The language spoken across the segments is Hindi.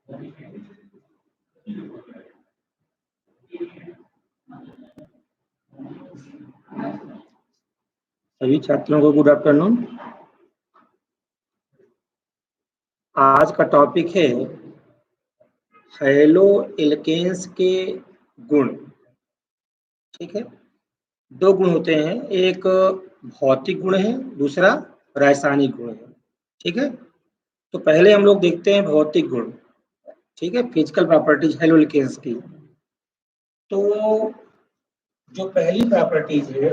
सभी छात्रों को गुड आफ्टरनून। आज का टॉपिक है हैलो एल्केन्स के गुण। ठीक है, दो गुण होते हैं, एक भौतिक गुण है, दूसरा रासायनिक गुण है। ठीक है, तो पहले हम लोग देखते हैं भौतिक गुण। ठीक है, फिजिकल प्रॉपर्टीज हैलो एल्केन्स की। तो जो पहली प्रॉपर्टीज है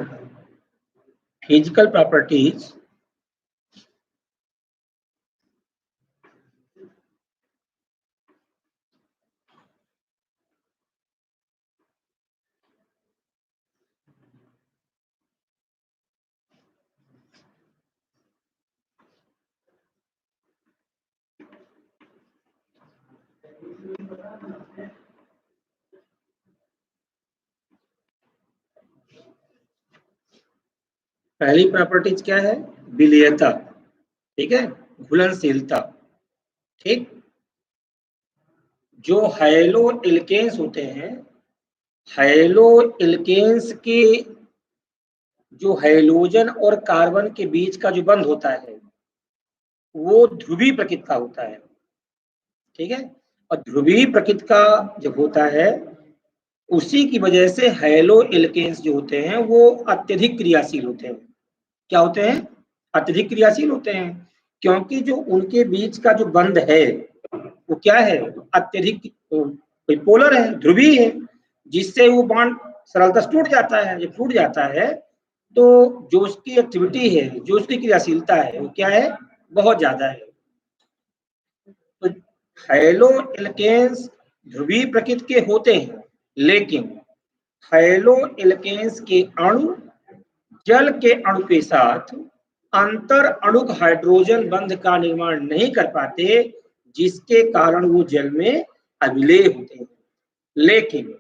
फिजिकल प्रॉपर्टीज, पहली प्रॉपर्टीज क्या है? विलेयता। ठीक है, घुलनशीलता। ठीक, जो हैलो एल्केन्स होते हैं, हैलो एल्केन्स के जो हैलोजन और कार्बन के बीच का जो बंध होता है वो ध्रुवीय प्रकृति का होता है। ठीक है, और ध्रुवीय प्रकृति का जब होता है उसी की वजह से हैलो एल्केन्स जो होते हैं वो अत्यधिक क्रियाशील होते हैं। क्या होते हैं? अत्यधिक क्रियाशील होते हैं, क्योंकि जो उनके बीच का जो बंध है वो क्या है? अत्यधिक पोलर है, ध्रुवीय है, जिससे वो बॉन्ड सरलता से टूट जाता है। जब टूट जाता है तो जो उसकी एक्टिविटी है, जो उसकी क्रियाशीलता है वो क्या है? बहुत ज्यादा है। तो हैलो एल्केन्स ध्रुवीय प्रकृति के होते हैं, लेकिन हैलो एल्केन्स के अणु जल के अणु के साथ अंतर अणुक हाइड्रोजन बंध का निर्माण नहीं कर पाते, जिसके कारण वो जल में अविलेय होते हैं। लेकिन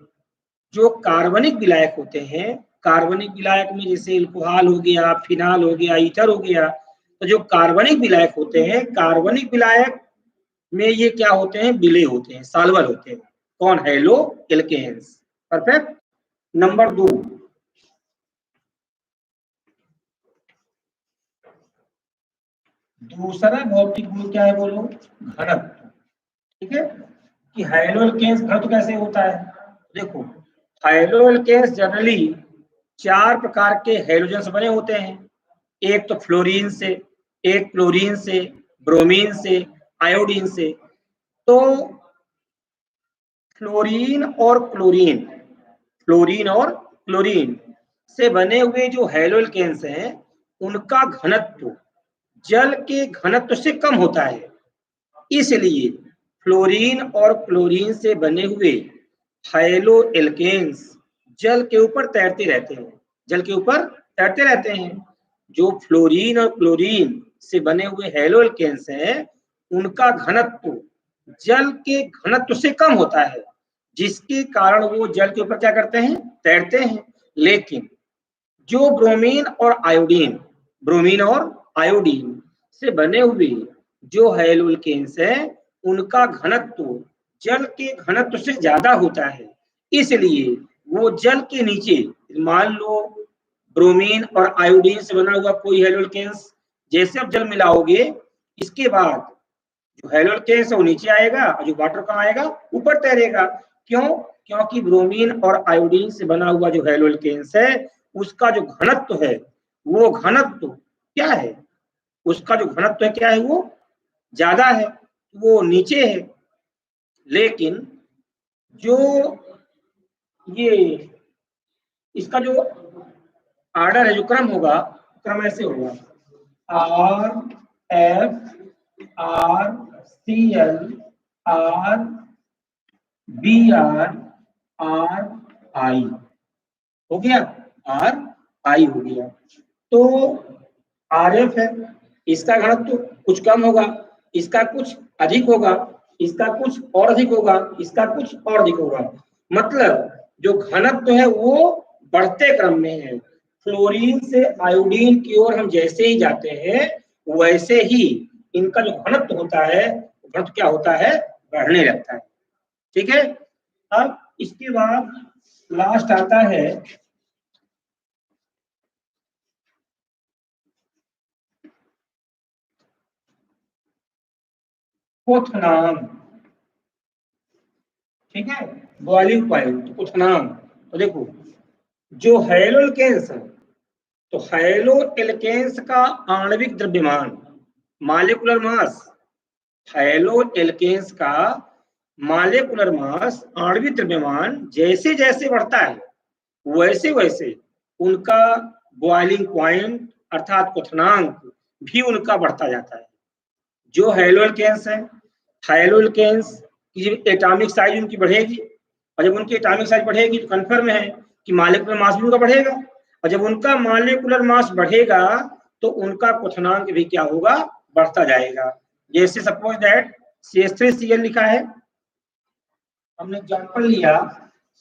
जो कार्बनिक विलायक होते हैं, कार्बनिक विलायक में जैसे अल्कोहल हो गया, फिनाल हो गया, ईथर हो गया, तो जो कार्बनिक विलायक होते हैं, कार्बनिक विलायक में ये क्या होते हैं? विलेय होते हैं, सॉल्वर होते हैं। कौन? Hello alkanes. परफेक्ट। नंबर 2, दूसरा भौतिक गुण क्या है? बोलो, घनत्व। ठीक है, कि हैलो एल्केन्स घनत्व कैसे होता है? देखो, हैलो एल्केन्स जनरली 4 प्रकार के हैलोजन से बने होते हैं। एक तो फ्लोरीन से, एक क्लोरीन से, ब्रोमीन से, आयोडीन से। तो फ्लोरीन और क्लोरीन, फ्लोरीन और क्लोरीन से बने हुए जो हैलो एल्केन्स हैं उनका घनत्व जल के घनत्व से कम होता है। इसलिए फ्लोरीन और क्लोरीन से बने हुए हैलो एल्केन्स जल के ऊपर तैरते रहते हैं, जल के ऊपर तैरते रहते हैं। जो फ्लोरीन और क्लोरीन से बने हुए हैलो एल्केन्स हैं उनका घनत्व जल के घनत्व से कम होता है, जिसके कारण वो जल के ऊपर क्या करते हैं? तैरते हैं। लेकिन जो ब्रोमीन और आयोडीन, ब्रोमीन और आयोडीन से बने हुए जो हैलो एल्केन्स है उनका घनत्व जल के घनत्व से ज्यादा होता है। इसलिए वो जल के नीचे, मान लो ब्रोमीन और आयोडीन से बना हुआ कोई हैलो एल्केन्स, जैसे आप जल मिलाओगे इसके बाद जो हैलो एल्केन्स है वो नीचे आएगा और जो वाटर कहाँ आएगा? ऊपर तैरेगा। क्यों? क्योंकि ब्रोमीन और आयोडीन से बना हुआ जो हैलो एल्केन्स है उसका जो घनत्व है वो घनत्व क्या है? उसका जो घनत्व है क्या है? वो ज्यादा है, वो नीचे है। लेकिन जो ये इसका जो आर्डर है, जो क्रम होगा, क्रम ऐसे होगा: RFRCl RBrRI हो गया, RI हो गया। तो RF है, इसका घनत्व कुछ कम होगा, इसका कुछ अधिक होगा, इसका कुछ और अधिक होगा, इसका कुछ और अधिक होगा। मतलब जो घनत्व है वो बढ़ते क्रम में है। फ्लोरीन से आयोडीन की ओर हम जैसे ही जाते हैं वैसे ही इनका जो घनत्व होता है, घनत्व क्या होता है? बढ़ने लगता है। ठीक है, अब इसके बाद लास्ट आता है क्वथनांक। ठीक है, बॉइलिंग पॉइंट क्वथनांक। तो देखो जो हैलो एल्केन्स है, तो हैलो एल्केन्स का आणविक द्रव्यमान मॉलिक्यूलर मास, हैलो एल्केन्स का मॉलिक्यूलर मास आणविक द्रव्यमान जैसे जैसे बढ़ता है वैसे वैसे उनका बॉइलिंग पॉइंट अर्थात क्वथनांक भी उनका बढ़ता जाता है। जो हैलो एल्केन्स है, हैलो एल्केन्स की एटॉमिक साइज उनकी बढ़ेगी, और जब उनकी एटॉमिक साइज बढ़ेगी तो कन्फर्म है कि मॉलिक्यूलर मास भी उनका बढ़ेगा, और जब उनका मॉलिक्यूलर मास बढ़ेगा तो उनका क्वथनांक भी क्या होगा, बढ़ता जाएगा। जैसे सपोज दैट CH3Cl लिखा है, हमने एग्जांपल लिया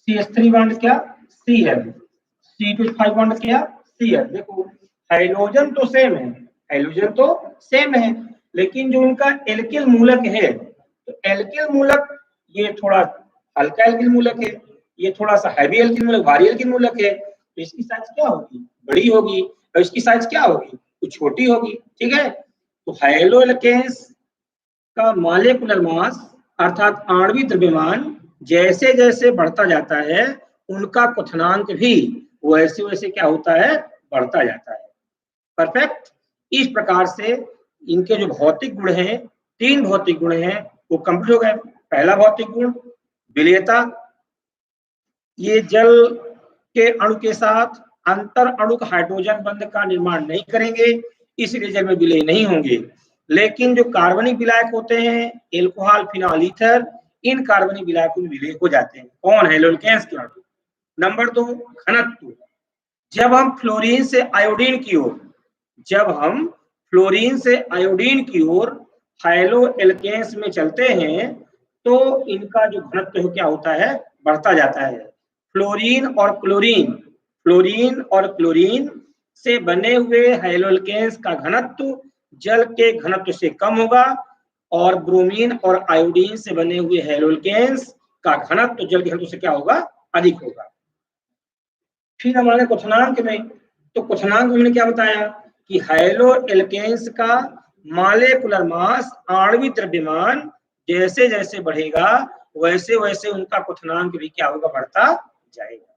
CH3 बॉन्ड क्या Cl, C2H5 बॉन्ड क्या Cl। देखो हाइड्रोजन तो सेम है, हाइड्रोजन तो सेम है, लेकिन जो उनका एल्किल मूलक है, तो एल्किल मूलक ये थोड़ा हल्का एल्किल मूलक है, ये थोड़ा सा हैवी एल्किल मूलक, भारी एल्किल मूलक है, तो इसकी साइज क्या होगी, बड़ी होगी, और इसकी साइज क्या होगी, कुछ छोटी होगी। ठीक है, तो हैलो एल्केन्स का मॉलिक्यूलर मास अर्थात आणविक द्रव्यमान जैसे जैसे बढ़ता जाता है उनका क्वथनांक भी वैसे वैसे क्या होता है, बढ़ता जाता है। परफेक्ट। इस प्रकार से इनके जो भौतिक गुण हैं, 3 भौतिक गुण हैं, वो कंप्लीट हो गए। पहला भौतिक गुण विलेयता, ये जल के अणु के साथ अंतर अणुक हाइड्रोजन बंध का निर्माण नहीं करेंगे, इसलिए जल में विलय नहीं होंगे। लेकिन जो कार्बनिक विलायक होते हैं, एल्कोहल, फिनॉल, ईथर, इन कार्बनिक विलायकों में विलय हो जाते हैं। कौन है, एल्केन्स के अणु। नंबर 2 घनत्व, जब हम फ्लोरीन से आयोडीन की ओर, जब हम फ्लोरीन से आयोडीन की ओर हैलो एल्केन्स में चलते हैं तो इनका जो घनत्व क्या होता है, बढ़ता जाता है। फ्लोरीन और क्लोरीन, फ्लोरीन और क्लोरीन से बने हुए हैलो एल्केन्स का घनत्व जल के घनत्व से कम होगा, और ब्रोमीन और आयोडीन से बने हुए हैलो एल्केन्स का घनत्व जल के घनत्व से क्या होगा, अधिक होगा। फिर हमारे क्वथनांक में, तो क्वथनांक में क्या बताया कि हैलो एल्केन्स का मॉलिक्यूलर मास आणविक द्रव्यमान जैसे जैसे बढ़ेगा वैसे वैसे उनका क्वथनांक भी क्या होगा, बढ़ता जाएगा।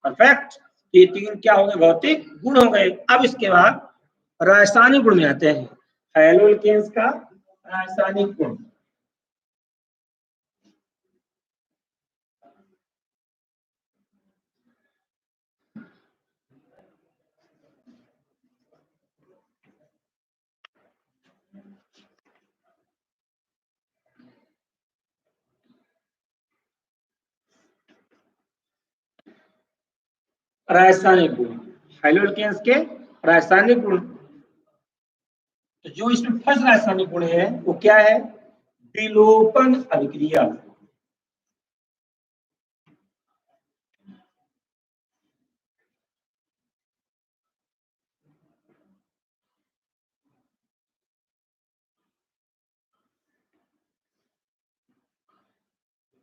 परफेक्ट। ये 3 क्या हो गए, भौतिक गुण हो गए। अब इसके बाद रासायनिक गुण में आते हैं। हैलो एल्केन्स का रासायनिक गुण, रासायनिक गुण, हैलो एल्केन्स के रासायनिक गुण। तो जो इसमें फर्स्ट रासायनिक गुण है वो क्या है, विलोपन अभिक्रिया।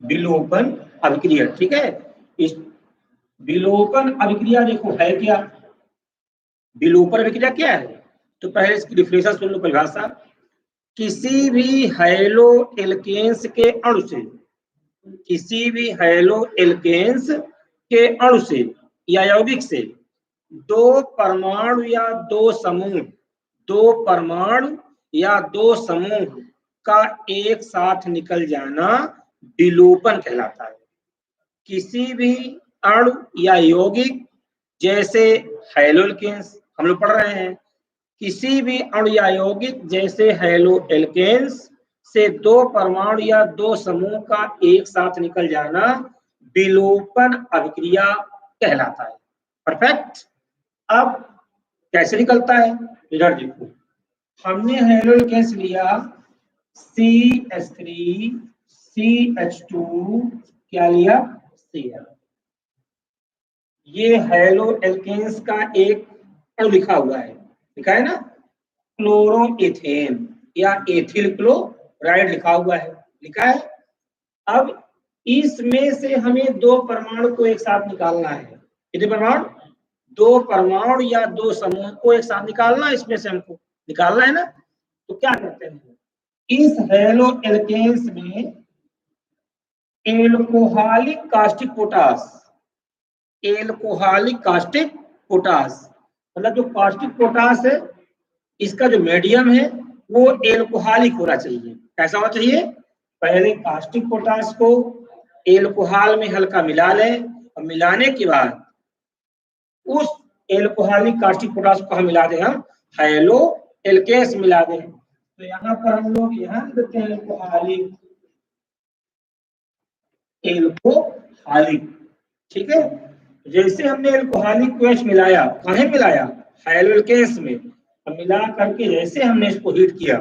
विलोपन अभिक्रिया। ठीक है, इस विलोपन अभिक्रिया देखो है क्या, विलोपन अभिक्रिया क्या है, तो पहले इसकी डिफिनेशन सुन लो, परिभाषा। किसी भी हैलो एल्केन्स के अणु से, किसी भी हैलो एल्केन्स के अणु से या यौगिक से 2 परमाणु या 2 समूह, 2 परमाणु या 2 समूह का एक साथ निकल जाना विलोपन कहलाता है। किसी भी अणु या यौगिक, जैसे हैलो एल्केन्स हम लोग पढ़ रहे हैं, किसी भी अणु या यौगिक जैसे हैलो एल्केन्स से 2 परमाणु या 2 समूह का एक साथ निकल जाना विलोपन अभिक्रिया कहलाता है। परफेक्ट। अब कैसे निकलता है, इधर देखो, हमने हैलो एल्केन्स लिया CH3 CH2, क्या लिया Cl। ये हैलो एल्केन्स का एक अणु लिखा हुआ है, लिखा है ना, क्लोरोएथेन या एथिल क्लोराइड लिखा हुआ है, लिखा है। अब इसमें से हमें दो परमाणु को एक साथ निकालना है। कितने परमाणु? दो परमाणु या दो समूह को एक साथ निकालना है, इसमें से हमको निकालना है ना। तो क्या करते हैं, इस हेलो एल्केन्स में alcoholic caustic potash, alcoholic caustic potash मतलब जो कास्टिक पोटास है इसका जो मीडियम है वो एल्कोहलिक होना चाहिए। कैसा होना चाहिए? पहले कास्टिक पोटास को एल्कोहल में हल्का मिला लें और मिलाने के बाद उस एल्कोहलिक कास्टिक पोटास को हम मिला दें, हम हेलो एल्केन्स मिला दें। तो यहाँ पर हम लोग यहाँ देते हैं एल्कोहलिक, एल्कोहलिक, ठीक है। जैसे हमने एल्कोहलिक को मिलाया, कहाँ मिलाया? हेलो एल्केन्स में। मिला करके जैसे हमने इसको हीट किया,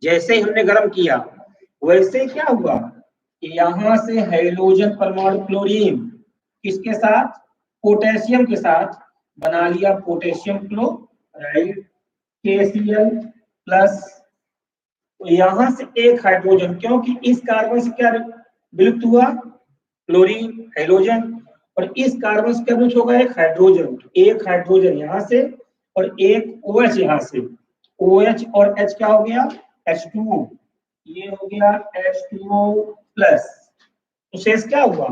जैसे हमने गर्म किया, वैसे क्या हुआ कि यहाँ से हाइड्रोजन परमाणु क्लोरीन किसके साथ? पोटेशियम के साथ बना लिया पोटेशियम क्लोराइड KCl प्लस। तो यहाँ से एक हाइड्रोजन, क्योंकि इस कार्बन से क्या विलुप्त हुआ? क्लोरीन हाइड्रोजन, और इस कार्बन से क्या विलुप्त होगा? एक हाइड्रोजन। एक हाइड्रोजन यहाँ से और एक OH यहाँ से, OH और H क्या हो गया? H2O, ये हो गया H2O प्लस। तो शेष क्या हुआ?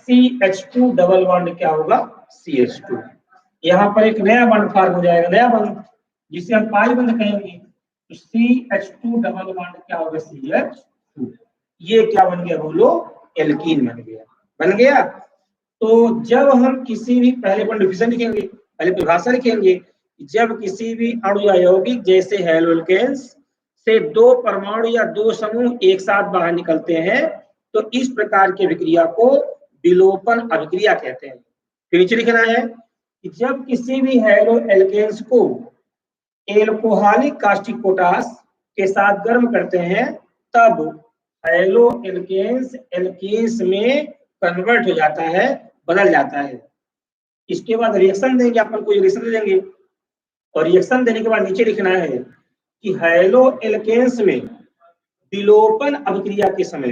CH2 डबल बॉन्ड क्या होगा? CH2। यहाँ पर एक नया बॉन्ड फॉर्म हो जाएगा, नया बॉन्ड जिसे हम पाई बंध कहेंगे। तो CH2 डबल बॉन्ड क्या होगा? CH2। ये क्या बन गया बोलो? एल्कीन बन गया। बन गया। तो जब हम किसी भी, पहले अपन डिफिनेशन लिखेंगे, पहले परिभाषा लिखेंगे, जब किसी भी अणु या यौगिक जैसे हेलो एल्केन्स से दो परमाणु या दो समूह एक साथ बाहर निकलते हैं तो इस प्रकार की अभिक्रिया को विलोपन अभिक्रिया कहते हैं। फिर नीचे लिखना है कि जब किसी भी हेलो एल्केन्स को एल्कोहलिक कास्टिक पोटास के साथ गर्म करते हैं तब हेलो एल्केन्स एल्कीन्स में कन्वर्ट हो जाता है, बदल जाता है। इसके बाद रिएक्शन देंगे, अपन को रिएक्शन देंगे, और रिएक्शन देने के बाद नीचे लिखना है कि हेलो एल्केन्स में विलोपन अभिक्रिया के समय,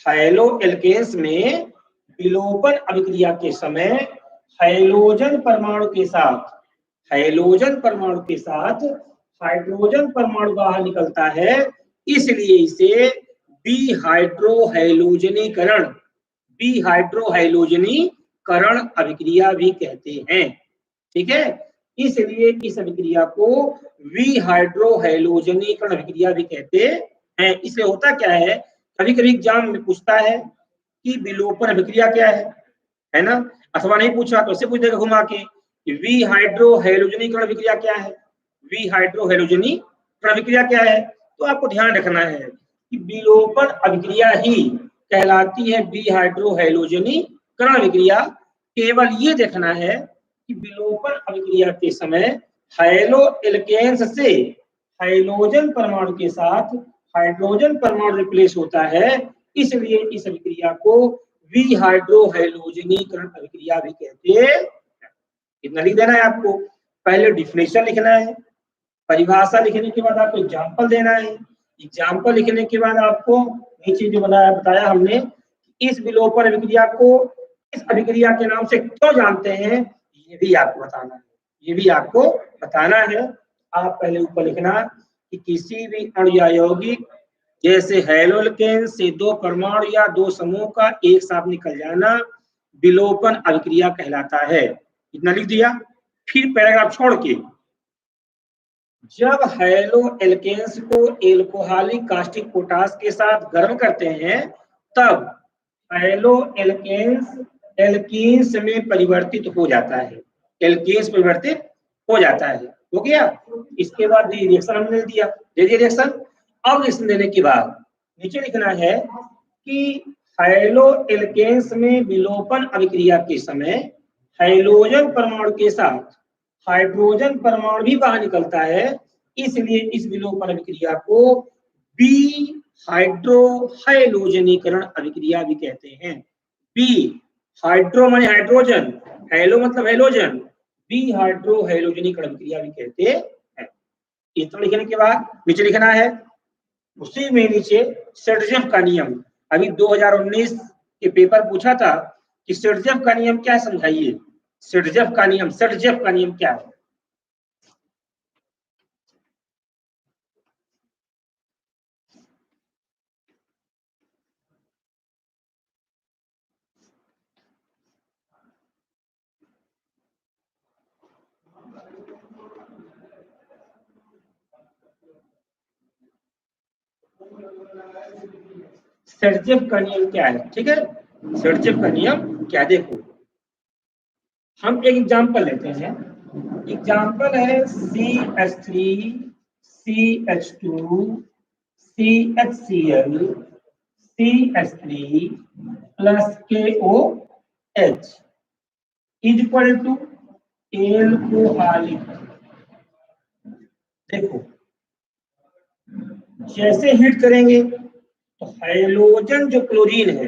हेलो एल्केन्स में विलोपन अभिक्रिया के समय हाइड्रोजन परमाणु के साथ, हाइड्रोजन परमाणु के साथ हाइड्रोजन परमाणु बाहर निकलता है, इसलिए इसे विहाइड्रोहैलोजनीकरण, विहाइड्रोहैलोजनीकरण अभिक्रिया भी कहते हैं। ठीक है, इसलिए इस अभिक्रिया को विहाइड्रोहैलोजनीकरण अभिक्रिया भी कहते हैं। इसलिए होता क्या है, कभी कभी एग्जाम में पूछता है कि विलोपन अभिक्रिया क्या है ना, अथवा नहीं पूछा तो ऐसे पूछ देगा घुमा के कि विहाइड्रोहैलोजनीकरण अभिक्रिया क्या है, विहाइड्रोहैलोजनीकरण अभिक्रिया क्या है। तो आपको ध्यान रखना है कि विलोपन अभिक्रिया ही कहलाती है विहाइड्रोहैलोजनीकरण अभिक्रिया। केवल ये देखना है कि विलोपन अभिक्रिया के समय हेलो एल्केन्स से हाइड्रोजन परमाणु के साथ हाइड्रोजन परमाणु रिप्लेस होता है, इसलिए इस अभिक्रिया को विहाइड्रोहैलोजनीकरण अभिक्रिया भी कहते हैं। इतना लिख देना है आपको। पहले डिफिनेशन लिखना है, परिभाषा लिखने के बाद आपको एग्जाम्पल देना है, एग्जाम्पल लिखने के बाद आपको नीचे जो बताया हमने, इस विलोपन अभिक्रिया को इस अभिक्रिया के नाम से क्यों जानते हैं ये भी आपको बताना है, ये भी आपको बताना है। आप पहले ऊपर लिखना कि किसी भी अणु या यौगिक जैसे हेलो एल्केन्स से दो परमाणु या दो समूह का एक साथ निकल जाना विलोपन अभिक्रिया कहलाता है। इतना लिख दिया। फिर पैराग्राफ छोड़ के, जब हेलो एल्केन्स को एल्कोहलिक कास्टिक पोटास के साथ गर्म करते हैं तब हेलो एल्केन्स एल्कीन्स में परिवर्तित हो जाता है, एल्कीन्स परिवर्तित हो जाता है। हो गया। इसके बाद रिएक्शन हमने दिया, दे दिया रिएक्शन। अब रिएक्शन देने के बाद नीचे लिखना है कि हेलो एल्केन्स में विलोपन अभिक्रिया के समय हाइड्रोजन परमाणु के साथ हाइड्रोजन परमाणु भी बाहर निकलता है, इसलिए इस विलोपन अभिक्रिया को विहाइड्रोहैलोजनीकरण अभिक्रिया भी कहते हैं। बी हाइड्रो माने हाइड्रोजन, हेलो मतलब हैलोजन, विहाइड्रोहैलोजनीकरण अभिक्रिया भी कहते हैं। इतना लिखने के बाद नीचे लिखना है, उसी में नीचे सेड्जेफ का नियम, अभी 2019 के पेपर पूछा था कि सिरजेफ का नियम क्या है, समझाइए। सिरजेफ का नियम, सिरजेफ का नियम क्या है? सिरजेफ का नियम क्या है? ठीक है, सिरजेफ का नियम क्या है देखो, हम एक एग्जांपल लेते हैं। एग्जांपल है CH3 CH2 CHCl CH3 plus KOH is equal to alcoholic. देखो जैसे हीट करेंगे तो हाइड्रोजन जो क्लोरीन है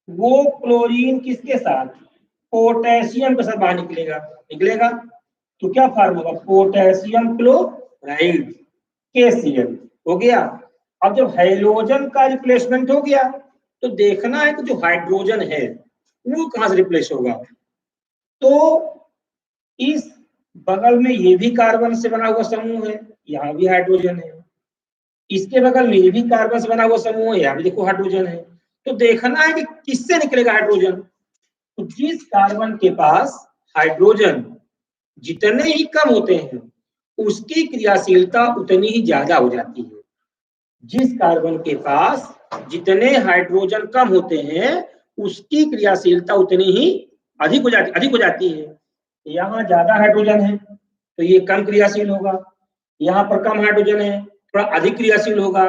वो क्लोरीन किसके साथ, पोटेशियम के साथ बाहर निकलेगा, निकलेगा तो क्या फॉर्म होगा, पोटेशियम क्लोराइड KCl हो गया। अब जब हाइड्रोजन का रिप्लेसमेंट हो गया तो देखना है कि जो हाइड्रोजन है वो कहां से रिप्लेस होगा। तो इस बगल में ये भी कार्बन से बना हुआ समूह है, यहाँ भी हाइड्रोजन है। इसके बगल में ये भी कार्बन से बना हुआ समूह है, यहाँ भी देखो हाइड्रोजन है। तो देखना है कि किससे निकलेगा हाइड्रोजन। तो जिस कार्बन के पास हाइड्रोजन जितने ही कम होते हैं उसकी क्रियाशीलता उतनी ही ज्यादा हो जाती है। जिस कार्बन के पास जितने हाइड्रोजन कम होते हैं उसकी क्रियाशीलता उतनी ही अधिक हो जाती है। यहाँ ज्यादा हाइड्रोजन है तो ये कम क्रियाशील होगा, यहाँ पर कम हाइड्रोजन है थोड़ा अधिक क्रियाशील होगा,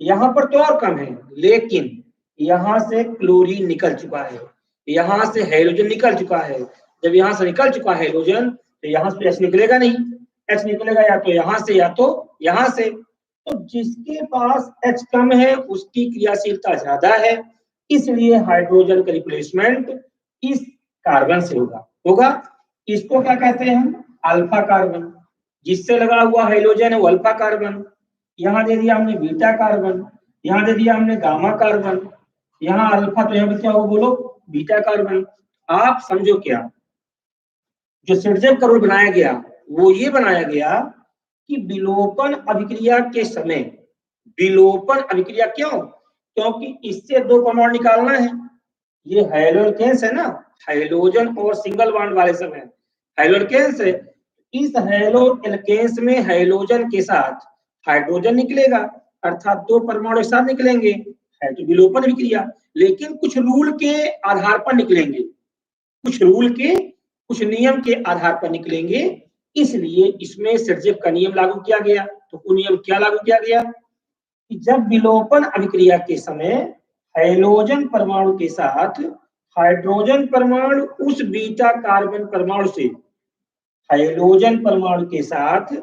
यहाँ पर तो और कम है, लेकिन यहाँ से क्लोरीन निकल चुका है, यहाँ से हाइड्रोजन निकल चुका है। जब यहाँ से निकल चुका है हाइड्रोजन तो यहाँ से H निकलेगा नहीं, H निकलेगा या तो यहाँ से या तो यहाँ से। तो जिसके पास H कम है उसकी क्रियाशीलता ज्यादा है, इसलिए हाइड्रोजन का रिप्लेसमेंट इस कार्बन से होगा। इसको क्या कहते हैं हम, अल्फा कार्बन। जिससे लगा हुआ हाइड्रोजन है वो अल्फा कार्बन, यहाँ दे दिया हमने बीटा कार्बन, यहाँ दे दिया हमने गामा कार्बन, यहाँ अल्फा तो यहाँ पे क्या होगा बोलो, बीटा कार्बन। आप समझो क्या, जो सिरजेफ का रूल बनाया गया वो ये बनाया गया कि विलोपन अभिक्रिया के समय, विलोपन अभिक्रिया क्यों, क्योंकि इससे दो परमाणु निकालना है। ये हाइड्रोकेन्स है ना, हाइड्रोजन और सिंगल बॉन्ड वाले सब है, हाइड्रोकेन्स है। इस हाइड्रोकेन्स में हाइड्रोजन के साथ हाइड्रोजन निकलेगा, अर्थात दो परमाणु एक साथ निकलेंगे, है तो विलोपन अभिक्रिया। लेकिन कुछ रूल के आधार पर निकलेंगे, कुछ रूल के, कुछ नियम के आधार पर निकलेंगे, इसलिए इसमें सिरजेफ का नियम लागू किया गया। तो वो नियम क्या लागू किया गया कि जब विलोपन अभिक्रिया के समय हाइड्रोजन परमाणु के साथ हाइड्रोजन परमाणु उस बीटा कार्बन परमाणु से, हाइड्रोजन परमाणु के साथ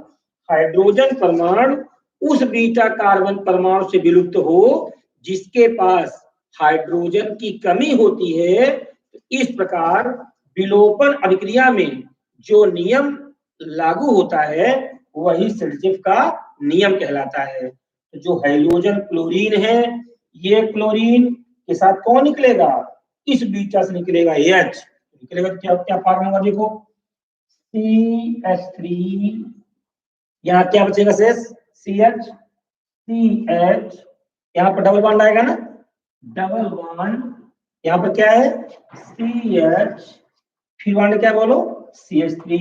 हाइड्रोजन परमाणु उस बीटा कार्बन परमाणु से विलुप्त हो जिसके पास हाइड्रोजन की कमी होती है। तो इस प्रकार विलोपन अभिक्रिया में जो नियम लागू होता है वही सिरजेफ का नियम कहलाता है। तो जो हाइड्रोजन क्लोरीन है, ये क्लोरीन के साथ कौन निकलेगा, इस बीटा से निकलेगा H, निकलेगा क्या क्या फॉर्म होगा देखो, CH3, यहाँ क्या बचेगा शेष CH, CH, यहाँ पर डबल बॉन्ड आएगा ना, डबल बॉन्ड, यहाँ पर क्या है CH, फिर बॉन्ड क्या बोलो CH3,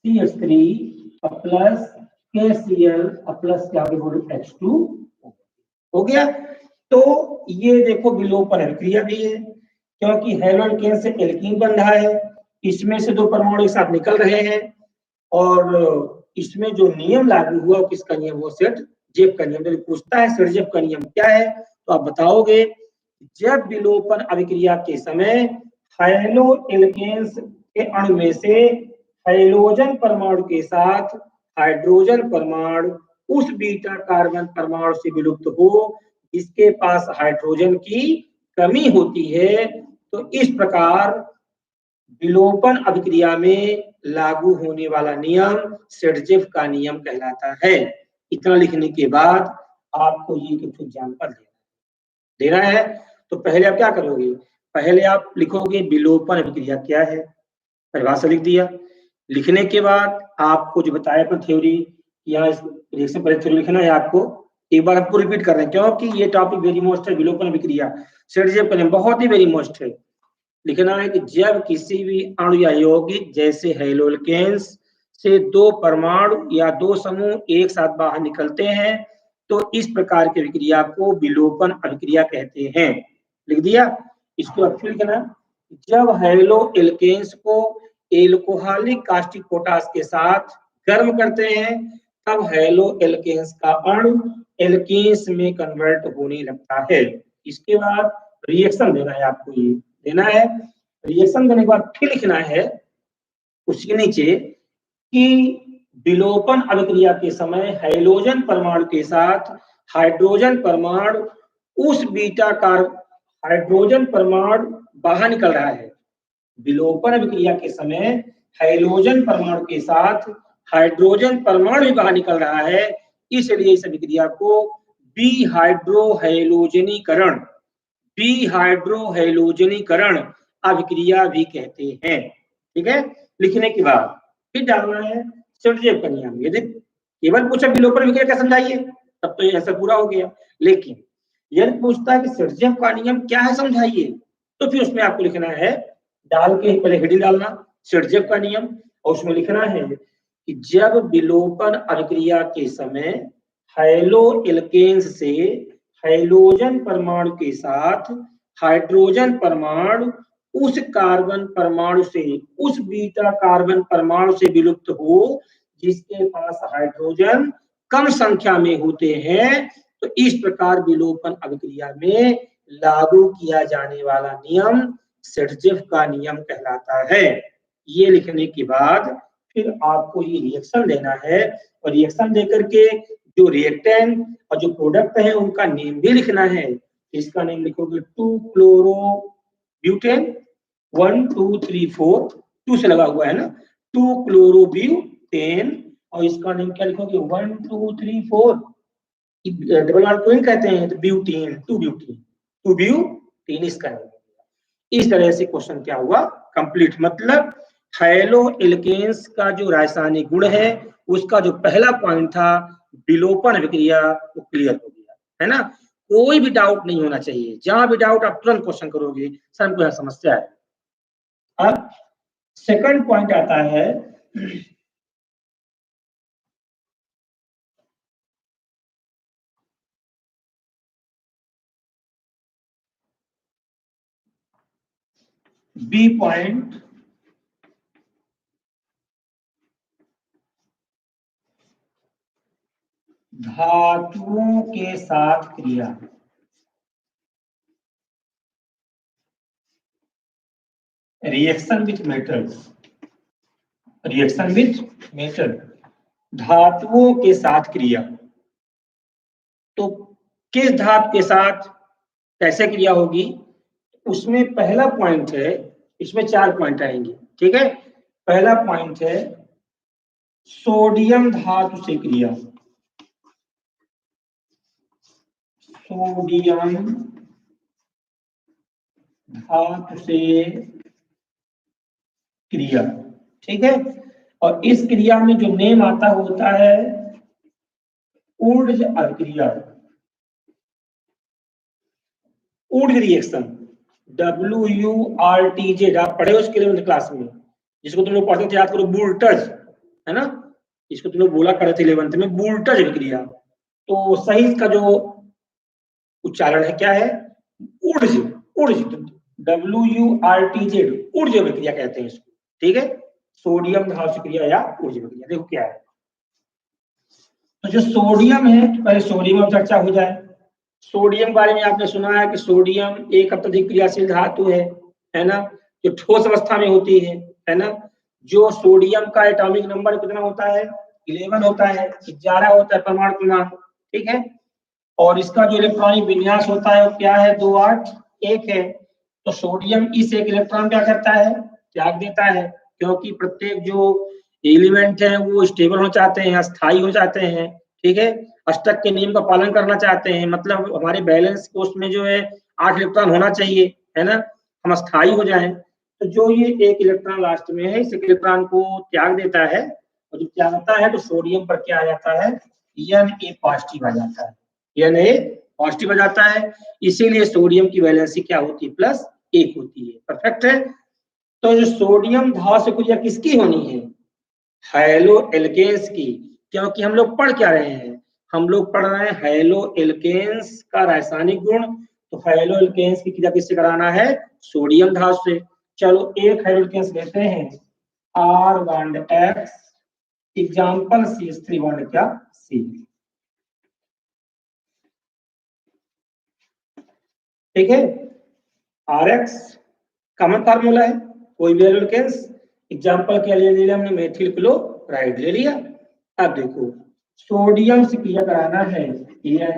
CH3 plus KCl plus क्या बोलो H2 हो गया। तो ये देखो विलोपन अभिक्रिया भी है, क्योंकि हाइड्रोकेन से एल्कीन बन रहा है, इसमें से दो परमाणु एक साथ निकल रहे हैं, और इसमें जो नियम लागू हुआ किसका नियम, वो सिरजेफ का नियम। तो पूछता है सिरजेफ का नियम क्या है, तो आप बताओगे जब विलोपन अभिक्रिया के समय हाइड्रोकेन्स के अणु में से हाइड्रोजन परमाणु के साथ हाइड्रोजन परमाणु उस बीटा कार्बन परमाणु से विलुप्त हो जिसके पास हाइड्रोजन की कमी होती है। तो इस प्रकार विलोपन अभिक्रिया में लागू होने वाला नियम सिरजेफ का नियम कहलाता है। इतना लिखने के बाद आपको ये कुछ एग्जाम्पल देना है। तो पहले आप क्या करोगे, पहले आप लिखोगे विलोपन अभिक्रिया क्या है, परिभाषा लिख दिया। लिखने के बाद आपको जो बताया अपना थ्योरी, यहाँ रिएक्शन पहले थ्योरी लिखना है आपको, एक बार आपको रिपीट कर रहे हैं क्योंकि ये टॉपिक वेरी मोस्ट है, विलोपन अभिक्रिया सेटजेव का बहुत ही वेरी मोस्ट है। लिखना है कि जब किसी भी अणु या यौगिक जैसे हेलोल्केन्स से दो परमाणु या दो समूह एक साथ बाहर निकलते हैं तो इस प्रकार की अभिक्रिया को विलोपन अभिक्रिया कहते हैं। लिख दिया। इसको अब फिर लिखना, जब हेलो एल्केन्स को एल्कोहलिक कास्टिक पोटास के साथ गर्म करते हैं तब हेलो एल्केन्स का अणु एल्केन्स में कन्वर्ट होने लगता है। इसके बाद रिएक्शन देना है आपको, ये देना है। रिएक्शन देने के बाद फिर लिखना है उसके नीचे कि विलोपन अभिक्रिया के समय हाइड्रोजन परमाणु के साथ हाइड्रोजन परमाणु उस बीटा हाइड्रोजन परमाणु बाहर निकल रहा है। विलोपन अभिक्रिया के समय हाइड्रोजन परमाणु के साथ हाइड्रोजन परमाणु भी बाहर निकल रहा है, इसलिए इस अभिक्रिया को विहाइड्रोहैलोजनीकरण अभिक्रिया भी कहते हैं। ठीक है। लिखने के बाद फिर डालना है सेटजेव का नियम। यदि केवल पूछा विलोपन अभिक्रिया क्या समझाइए तब तो ये आंसर पूरा हो गया, लेकिन यदि पूछता है कि सेटजेव का नियम क्या है समझाइए तो फिर उसमें आपको लिखना है, डाल के पहले हेडिंग डालना सेटजेव का नियम, और उसमें लिखना है कि जब विलोपन अभिक्रिया के समय हेलो एल्केन्स से हाइड्रोजन परमाणु के साथ हाइड्रोजन परमाणु उस कार्बन परमाणु से उस बीटा कार्बन परमाणु से विलुप्त हो जिसके पास हाइड्रोजन कम संख्या में होते हैं तो इस प्रकार विलोपन अभिक्रिया में लागू किया जाने वाला नियम सेटजेव का नियम कहलाता है। ये लिखने के बाद फिर आपको ये रिएक्शन देना है, और रिएक्शन देकर के जो रिएक्टेंट और जो प्रोडक्ट है उनका नेम भी लिखना है। इसका नेम लिखोगे 2-क्लोरोब्यूटेन 1 2 3 4 2 से लगा हुआ है ना, 2-क्लोरोब्यूटेन, और इसका नेम क्या लिखोगे 1 2 3 4 डबल बॉन्ड क्यों कहते हैं, तो ब्यूटीन 2 ब्यूटीन इसका नेम। इस तरह से क्वेश्चन क्या हुआ कंप्लीट, मतलब हेलो एल्केन्स का जो रासायनिक गुण है उसका जो पहला पॉइंट था विलोपन अभिक्रिया वो क्लियर हो गया है ना। कोई भी डाउट नहीं होना चाहिए, जहां भी डाउट आप तुरंत क्वेश्चन करोगे सर हमको यहाँ समस्या है। अब सेकंड पॉइंट आता है बी पॉइंट, धातुओं के साथ क्रिया। रिएक्शन विथ मेटल, धातुओं के साथ क्रिया। तो किस धातु के साथ कैसे क्रिया होगी, उसमें पहला पॉइंट है, इसमें 4 पॉइंट आएंगे। ठीक है। पहला पॉइंट है सोडियम धातु से क्रिया, सोडियम धातु से क्रिया। ठीक है। और इस क्रिया में जो नेम आता होता है ऊर्ज अभिक्रिया, ऊर्ज रिएक्शन, WURTZ, आप पढ़े हो उसके 11th क्लास में, जिसको तुम लोग पढ़ते थे याद करो, वोल्टज है ना, इसको तुम लोग बोला करे थे 11th में वोल्टज अभिक्रिया। तो सही इसका जो उच्चारण है क्या है, ऊर्ज, WURTZ, ऊर्ज अभिक्रिया कहते हैं इसको। ठीक है। सोडियम धातु क्रिया या ऊर्ज अभिक्रिया। देखो क्या है, तो जो सोडियम है तो पहले सोडियम में चर्चा हो जाए। सोडियम बारे में आपने सुना है कि सोडियम एक अत्यधिक क्रियाशील धातु है ना, जो ठोस अवस्था में होती है ना। जो सोडियम का एटॉमिक नंबर कितना होता है, 11 होता है, 11 होता है परमाणु क्रमांक। ठीक है। और इसका जो इलेक्ट्रॉनिक विन्यास होता है वो क्या है, 2 8 1 है। तो सोडियम इस एक इलेक्ट्रॉन क्या करता है, त्याग देता है, क्योंकि प्रत्येक जो एलिमेंट है वो स्टेबल होना चाहते हैं, अस्थायी हो जाते हैं। ठीक है। अष्टक के नियम का पालन करना चाहते हैं, मतलब हमारे बैलेंस कोष्ट में जो है 8 इलेक्ट्रॉन होना चाहिए, है ना, हम अस्थायी हो जाएं। तो जो ये एक इलेक्ट्रॉन लास्ट में है, इस इलेक्ट्रॉन को त्याग देता है, और जब त्यागता है तो सोडियम पर क्या आ जाता है, Na पॉजिटिव आ जाता है, Na पॉजिटिव आ जाता है। इसीलिए सोडियम की वैलेंसी क्या होती है, +1 होती है। परफेक्ट है। तो जो सोडियम धातु से क्रिया किसकी होनी है, हैलो एल्केन्स की, क्योंकि हम लोग पढ़ क्या रहे हैं, हम लोग पढ़ रहे हैं हैलो एल्केन्स का रासायनिक गुण। तो हैलो एल्केन्स की क्रिया किससे कराना है, सोडियम धातु से। चलो एक हैलो एल्केन्स लेते हैं, R bond X, example CH3 bond क्या C, ठीक है। RX कॉमन फार्मूला है, कोई भी हैलो एल्केन्स, एग्जाम्पल क्या ले लिया हमने, मेथिल क्लोराइड ले लिया। अब देखो सोडियम से क्रिया कराना है, Na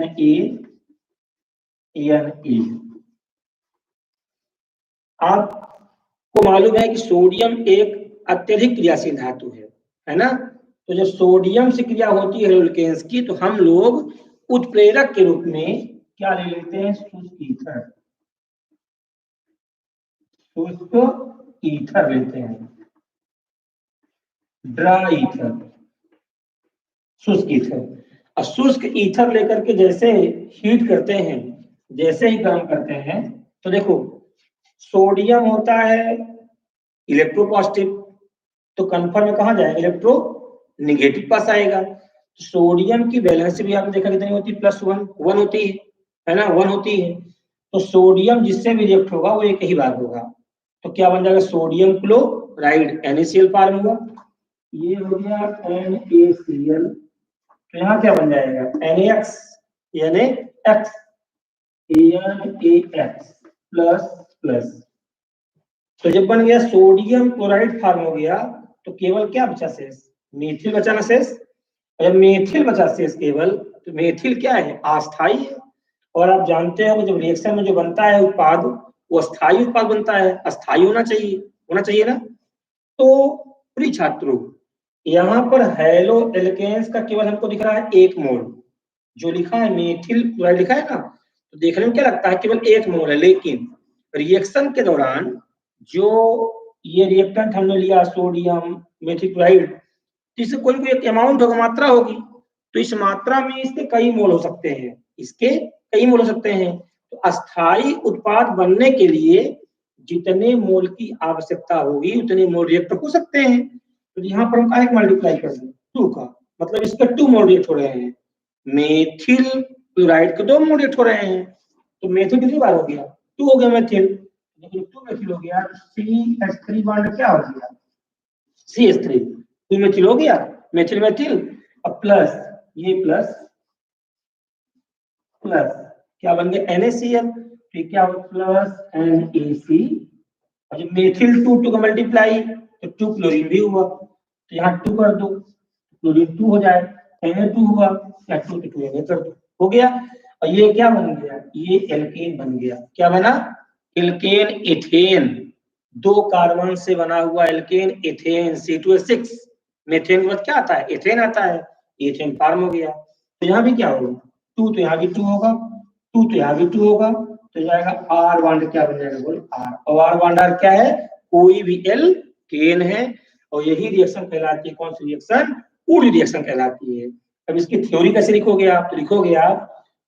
आपको मालूम है कि सोडियम एक अत्यधिक क्रियाशील धातु है ना। तो जब सोडियम से क्रिया होती है एल्केन्स की, तो हम लोग उत्प्रेरक के रूप में क्या ले लेते हैं, शुष्क ईथर, शुष्क ईथर लेते हैं, ड्राई ईथर, शुष्क ईथर। और शुष्क ईथर लेकर के जैसे हीट करते हैं, जैसे ही गर्म करते हैं, तो देखो सोडियम होता है इलेक्ट्रोपॉजिटिव, तो कंफर्म में कहाँ जाएगा, इलेक्ट्रो निगेटिव पास आएगा। तो सोडियम की वैलेंसी भी आपने देखा कितनी होती है, +1 1 होती है ना, 1 होती है। तो सोडियम जिससे भी रिएक्ट होगा वो एक ही बार होगा, तो क्या बन जाएगा, सोडियम क्लोराइड, NaCl फार्मूला, ये हो गया NaCl। तो यहाँ क्या बन जाएगा, NaX, NaX प्लस प्लस। तो जब बन गया सोडियम क्लोराइड फॉर्म हो गया, तो केवल क्या बचा शेष, मेथिल बचा ना शेष। जब मेथिल बचा शेष केवल, तो मेथिल क्या है, अस्थाई है। और आप जानते हो जब रिएक्शन में जो बनता है उत्पाद, वो अस्थाई उत्पाद बनता है, अस्थाई होना चाहिए ना। तो प्रिय छात्रों, यहाँ पर हैलो एल्केन्स का केवल हमको दिख रहा है 1 मोल, जो लिखा है मेथिल क्लोराइड लिखा है ना, तो देखने में क्या लगता है केवल 1 मोल है, लेकिन रिएक्शन के दौरान जो ये रिएक्टेंट हमने लिया सोडियम मेथिल क्लोराइड, इससे कोई एक अमाउंट होगा, मात्रा होगी, तो इस मात्रा में इसके कई मोल हो सकते हैं, इसके कई मोल हो सकते हैं। तो अस्थाई उत्पाद बनने के लिए जितने मोल की आवश्यकता होगी उतने मोल रिएक्ट हो सकते हैं। तो यहाँ पर हम क्या मल्टीप्लाई कर दें, 2 का, मतलब इसके 2 मोल रिएक्ट हो रहे हैं, मेथिल क्लोराइड के 2 मोल रिएक्ट हो रहे हैं। तो मेथिल कितनी बार हो गया, 2 हो गया मेथिल, लेकिन 2 मेथिल हो गया, CH3 बॉन्ड क्या हो गया, CH3, 2 मेथिल हो गया, मेथिल मेथिल, अब प्लस ये प्लस प्लस क्या बन गया, NaCl, तो क्या हो प्लस NaC, और जब मेथिल 2 का मल्टीप्लाई तो 2 क्लोरीन भी हुआ, तो यहाँ 2 कर दो, क्लोरीन 2 हो जाए, Na2 हुआ, या 2 तो 2 Na कर दो, हो गया। और ये क्या बन गया, ये एल्केन बन गया, क्या बना, एल्केन एथेन, 2 कार्बन से बना हुआ एल्केन एथेन, C2H6, मेथेन के बाद क्या आता है, एथेन आता है, एथेन फॉर्म हो गया। तो यहाँ भी क्या होगा, 2 तो यहाँ भी 2 होगा, 2 तो यहाँ भी 2 होगा, तो जाएगा R बॉन्ड क्या बन जाएगा, बोल R, और R बॉन्ड R क्या है, कोई भी एल्केन है, और यही रिएक्शन कहलाती है, कौन सी रिएक्शन, पूरी रिएक्शन कहलाती है। अब इसकी थ्योरी कैसे लिखोगे आप, तो लिखोगे आप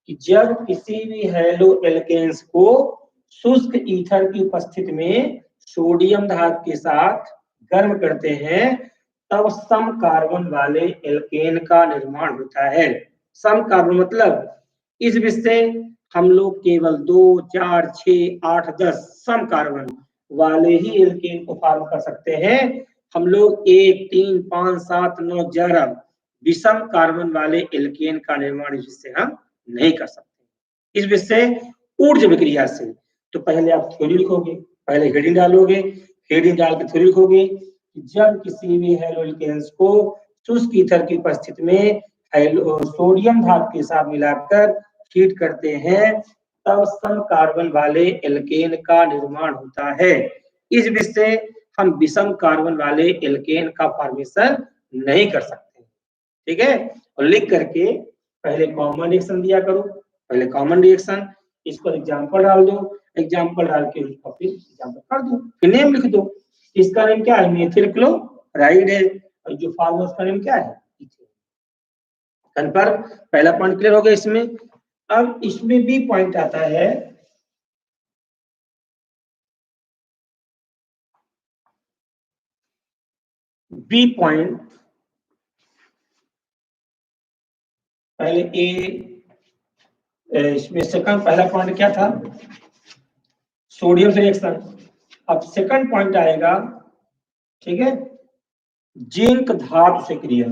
कि जब किसी भी हैलो एल्केन्स को शुष्क ईथर की उपस्थिति में सोडियम धातु के साथ गर्म करते हैं, तब सम कार्बन वाले एल्केन का निर्माण होता है। सम कार्बन मतलब इस विषय हम लोग केवल 2, 4, 6, 8, 10 सम कार्बन वाले ही एल्केन को फॉर्म कर सकते हैं। हम लोग 1, 3, 5, 7, 9, 11 विषम कार्बन वाले एल्केन का निर्माण इस विषय हम नहीं कर सकते, इस विषय ऊर्जा विक्रिया से। तो पहले आप थ्योरी लिखोगे, पहले हेडिंग डालोगे, हेडिंग डाल के थ्योरी लिखोगे, जब किसी भी हैलो एल्केन्स को शुष्क ईथर की उपस्थिति में सोडियम धातु के साथ मिलाकर हीट करते हैं, तब सम कार्बन वाले एल्केन का निर्माण होता है। इस विषय हम विषम कार्बन वाले एल्केन का फॉर्मेशन नहीं कर सकते, ठीक है। और लिख करके पहले कॉमन रिएक्शन दिया करो, पहले कॉमन रिएक्शन, इसको एग्जाम्पल डाल दो, एग्जाम्पल डाल के उसका फिर एग्जाम्पल कर दो, फिर नेम लिख दो। इसका नेम क्या है, मेथिल क्लोराइड है, और जो फार्मूला उसका नेम क्या है, कन्फर्म। पहला पॉइंट क्लियर हो गया इसमें। अब इसमें भी पॉइंट आता है, बी पॉइंट। पहले इसमें सेकंड, पहला पॉइंट क्या था, सोडियम से रिएक्शन। अब सेकंड पॉइंट आएगा, ठीक है, जिंक धातु से क्रिया।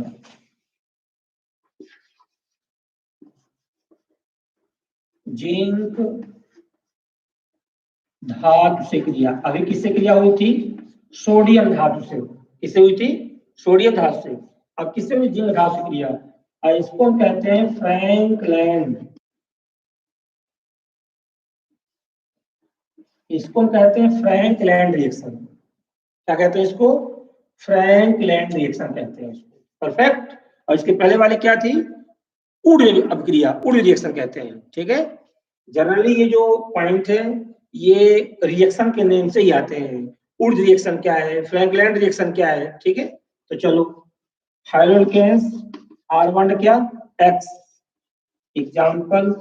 जिंक धातु से क्रिया, अभी किससे क्रिया हुई थी, सोडियम धातु से। किससे हुई थी, सोडियम धातु से। अब किससे हुई, जिंक धातु से क्रिया। और इसको हम कहते हैं फ्रैंकलैंड। इसको हम कहते हैं फ्रैंकलैंड रिएक्शन। क्या कहते हैं इसको, फ्रैंकलैंड रिएक्शन कहते हैं इसको। परफेक्ट। और इसके पहले वाले क्या थी, वुड अभिक्रिया, वुड रिएक्शन कहते हैं। ठीक है, जनरली ये जो पॉइंट है ये रिएक्शन के नेम से ही आते हैं। वुड रिएक्शन क्या है, फ्रैंकलैंड रिएक्शन क्या है। ठीक है, तो चलो, हाइड्रोकेन्स R बॉन्ड क्या, X, एग्जाम्पल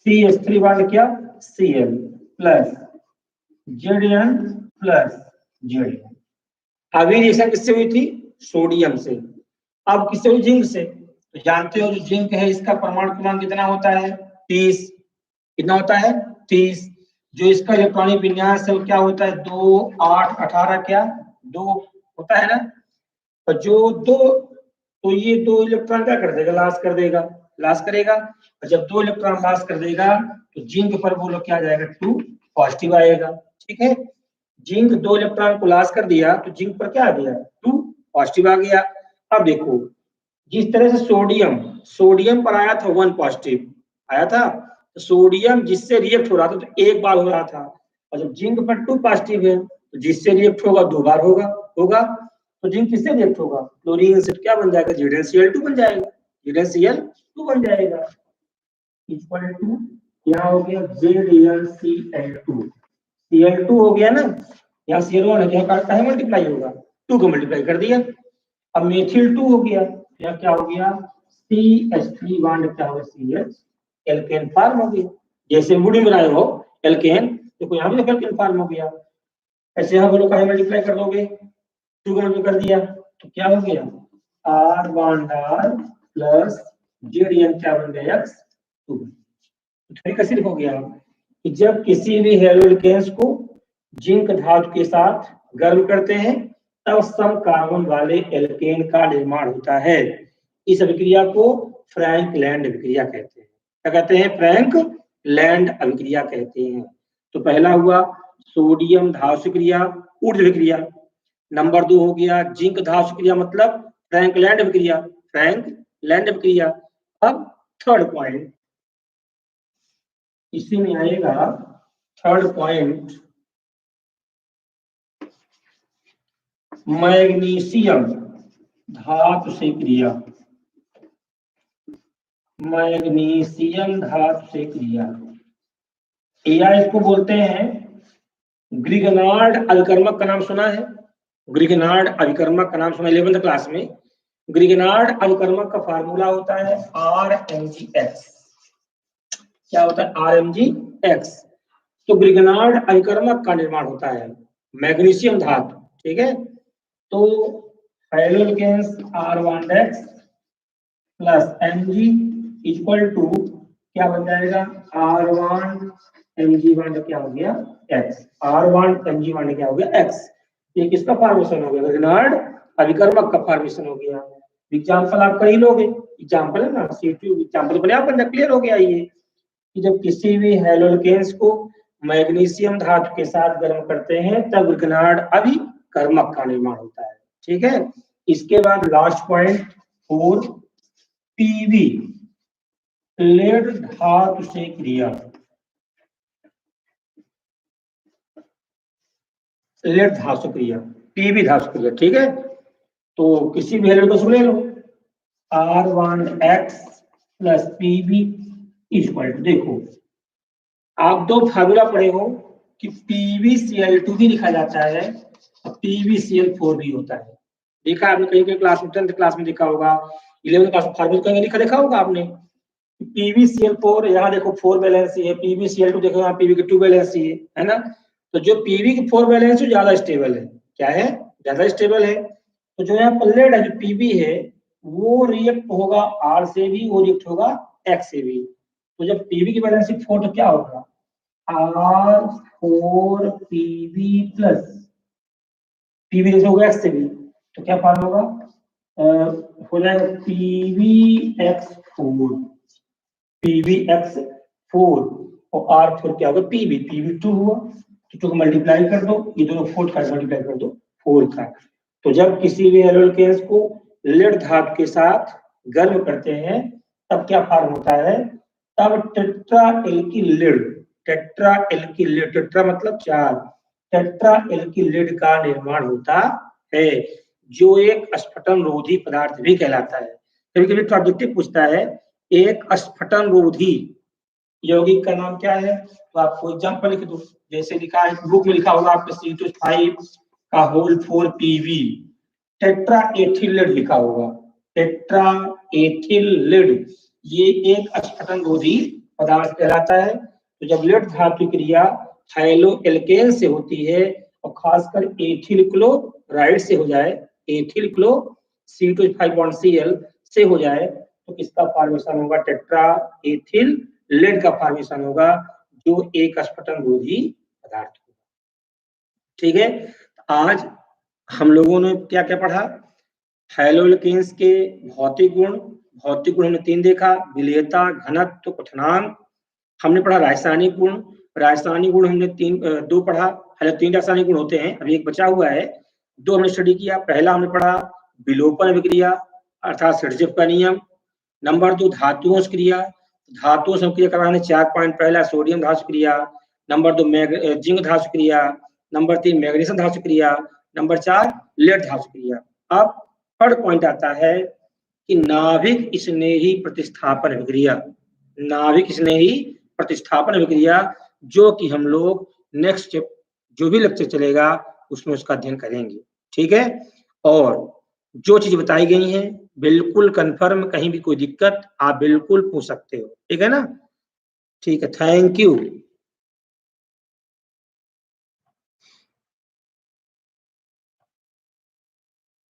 CH3 बॉन्ड क्या, Cl plus Zn plus Zn। अभी रिएक्शन किससे हुई थी, सोडियम से। अब किससे हुई, जिंक से। तो जानते हो जो जिंक है इसका परमाणु क्रमांक कितना होता है, 30। कितना होता है, 30। जो इसका इलेक्ट्रॉनिक विन्यास है वो क्या होता है, 2 8 18 क्या 2 होता है ना। और जो 2, तो ये 2 इलेक्ट्रॉन क्या कर देगा, लॉस कर देगा, लॉस करेगा। और जब 2 इलेक्ट्रॉन लॉस कर देगा तो जिंक पर वो लोग क्या आ जाएगा, 2 पॉजिटिव आएगा। ठीक है, जिंक 2 इलेक्ट्रॉन को लॉस कर दिया तो जिंक पर क्या आ गया, 2 पॉजिटिव आ गया। अब देखो, जिस तरह से सोडियम पर आया था 1 पॉजिटिव आया था, तो सोडियम जिससे रिएक्ट हो रहा था तो एक बार हो रहा था, और जब जिंक पर 2 पॉजिटिव है तो जिससे रिएक्ट होगा 2 बार होगा। तो जिंक किससे रिएक्ट होगा, क्लोरीन से क्या बन जाएगा, ZnCl2 बन जाएगा, ZnCl2 बन जाएगा, इक्वल टू यहाँ हो गया ZnCl2, Cl2 हो गया ना, यहाँ Cl1 है, यहाँ काटता है मल्टीप्लाई होगा, 2 को मल्टीप्लाई कर दिया। अब मेथिल 2 हो गया, यहाँ क्या हो गया, CH3 बॉन्ड क्या होगा, CH, एल्केन फॉर्म हो गया। जैसे वुड में बनाए हो एल्केन, देखो यहाँ भी एल्केन फॉर्म हो गया। ऐसे यहाँ बोलो कहीं मल्टीप्लाई कर दोगे, 2 को मल्टीप्लाई कर दिया तो क्या हो गया, R bond R plus Zn क्या बन गया, X 2। तरीका सिर्फ हो गया कि जब किसी भी हेलोल्केन्स को जिंक धातु के साथ गर्म करते हैं तब सम कार्बन वाले एल्केन का निर्माण होता है। इस अभिक्रिया को फ्रैंकलैंड अभिक्रिया कहते हैं। क्या कहते हैं, फ्रैंकलैंड अभिक्रिया कहते हैं। तो पहला हुआ सोडियम धातु क्रिया, ऊर्ध्व अभिक्रिया। नंबर 2 हो गया जिंक धातु क्रिया, मतलब फ्रैंकलैंड अभिक्रिया, फ्रैंकलैंड अभिक्रिया। अब थर्ड पॉइंट इसी में आएगा, थर्ड पॉइंट मैग्नीशियम धातु से क्रिया। मैग्नीशियम धातु से क्रिया, या इसको बोलते हैं ग्रिगनार्ड अभिकर्मक का नाम सुना है, ग्रिगनार्ड अभिकर्मक का नाम सुना 11th क्लास में। ग्रिगनार्ड अभिकर्मक का फार्मूला होता है RMgX। क्या होता है, RMgX। तो ग्रिगनार्ड अभिकर्मक का निर्माण होता है मैग्नीशियम धातु। ठीक है, तो haloalkanes R1X plus Mg equal to क्या बन जाएगा, R1Mg1 क्या हो गया, X। R1Mg1 क्या हो गया, X। ये किसका फॉर्मेशन हो गया, ग्रिगनार्ड अभिकर्मक का फॉर्मेशन हो गया। एग्जाम्पल आप कर ही लोगे, एग्जाम्पल है ना, C2 एग्जाम्पल बने आप, क्लियर हो गया ये कि जब किसी भी हेलोल्केन्स को मैग्नीशियम धातु के साथ गर्म करते हैं तब ग्रिगनार्ड अभिकर्मक का निर्माण होता है। ठीक है, इसके बाद लास्ट पॉइंट 4 PV लेड धातु से क्रिया। लेड धातु क्रिया, PV धातु क्रिया। ठीक है, तो किसी भी हेलोल्केन्स को ले लो, R1X plus PV equal to, देखो आप दो फार्मूला पढ़े हो कि PbCl2 भी लिखा जाता है और PbCl4 भी होता है। देखा आपने कहीं कहीं क्लास में, 10th क्लास में देखा होगा, 11th क्लास में फार्मूला कहीं लिखा देखा होगा आपने। PbCl4 यहाँ देखो 4 वैलेंसी है, PbCl2 देखो यहाँ Pb की 2 वैलेंसी है ना। तो जो Pb की 4 वैलेंसी ज्यादा स्टेबल है, क्या है, ज्यादा स्टेबल है। तो जो यहाँ पल्लेट है, जो Pb है, वो रिएक्ट होगा R से भी, वो रिएक्ट होगा X से भी। तो जब Pb की वैलेंसी 4 तो क्या होगा, R4Pb प्लस Pb जैसे होगा X से भी, तो क्या फॉर्म होगा, हो जाएगा PbX4, PbX4 और R4 क्या होगा, Pb2 हुआ। तो 2 को मल्टीप्लाई कर दो, ये दोनों 4 का मल्टीप्लाई कर दो 4 का। तो जब किसी भी एल्केन्स को लेड धातु के साथ गर्म करते हैं तब क्या फॉर्म होता है, तब टेट्रा एल्किलेट, टेट्रा एल्किलेट, टेट्रा मतलब 4, टेट्रा एल्किलेट का निर्माण होता है, जो एक स्फटन रोधी पदार्थ भी कहलाता है। कभी-कभी ऑब्जेक्टिव पूछता है एक स्फटन रोधी यौगिक का नाम क्या है, तो आपको एग्जांपल लिख दो। जैसे लिखा है बुक में, लिखा होगा आपके C2H5 का होल 4 PV, टेट्रा एथिलेट लिखा होगा, टेट्रा एथिलेट, ये एक स्फटन रोधी पदार्थ कहलाता है। तो जब लेड धातु क्रिया हाइलो एल्केन से होती है और खासकर एथिल क्लोराइड से हो जाए, एथिल क्लो C2H5 बॉन्ड Cl से हो जाए, तो इसका फॉर्मेशन होगा टेट्रा एथिल लेड का फॉर्मेशन होगा, जो एक स्फटन रोधी पदार्थ होगा। ठीक है, आज हम लोगों ने क्या क्या पढ़ा, हैलोएल्केन्स के भौतिक गुण, भौतिक गुण हमने 3 देखा, विलेयता, घनत्व, क्वथनांक। हमने पढ़ा रासायनिक गुण, रासायनिक गुण हमने 2 पढ़ा, पहले 3 रासायनिक गुण होते हैं, अभी एक बचा हुआ है, 2 हमने स्टडी किया। पहला हमने पढ़ा विलोपन अभिक्रिया अर्थात सिरजिफ का नियम। नंबर 2 धातुओं से क्रिया, धातुओं से क्रिया कराने 4 पॉइंट, पहला सोडियम धातु क्रिया, नंबर 2 जिंक धातु क्रिया, नंबर 3 मैग्नीशियम धातु क्रिया, नंबर 4 लेड धातु क्रिया। अब थर्ड पॉइंट आता है कि नाभिक स्नेही प्रतिस्थापन अभिक्रिया, नाभिक स्नेही प्रतिस्थापन अभिक्रिया, जो कि हम लोग नेक्स्ट जो भी लेक्चर चलेगा उसमें उसका अध्ययन करेंगे। ठीक है, और जो चीज बताई गई है बिल्कुल कंफर्म, कहीं भी कोई दिक्कत आप बिल्कुल पूछ सकते हो। ठीक है ना, ठीक है, थैंक यू।